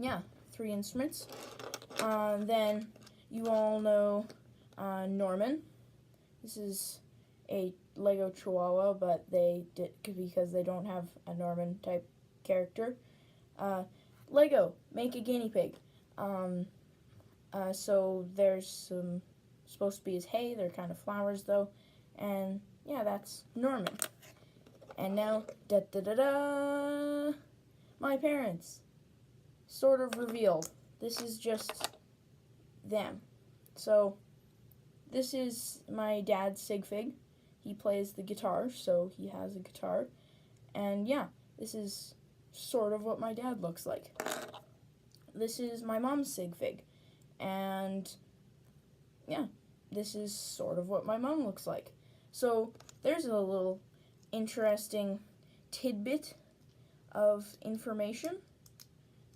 yeah, 3 instruments. Then you all know Norman. This is a Lego Chihuahua, but they did because they don't have a Norman type character. Lego, make a guinea pig. So there's some supposed to be his hay. They're kind of flowers though, and yeah, that's Norman. And now, da da da da, my parents, sort of revealed. This is just them. So this is my dad's sig fig. He plays the guitar, so he has a guitar. And yeah, this is sort of what my dad looks like. This is my mom's sig fig. And yeah, this is sort of what my mom looks like. So there's a little interesting tidbit of information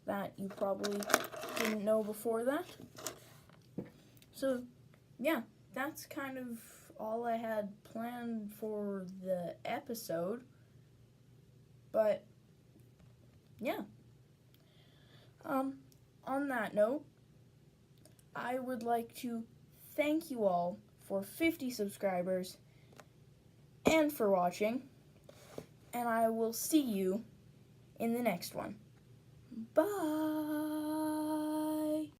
that you probably didn't know before that. So yeah, that's kind of all I had planned for the episode. But yeah. On that note, I would like to thank you all for 50 subscribers and for watching. And I will see you in the next one. Bye!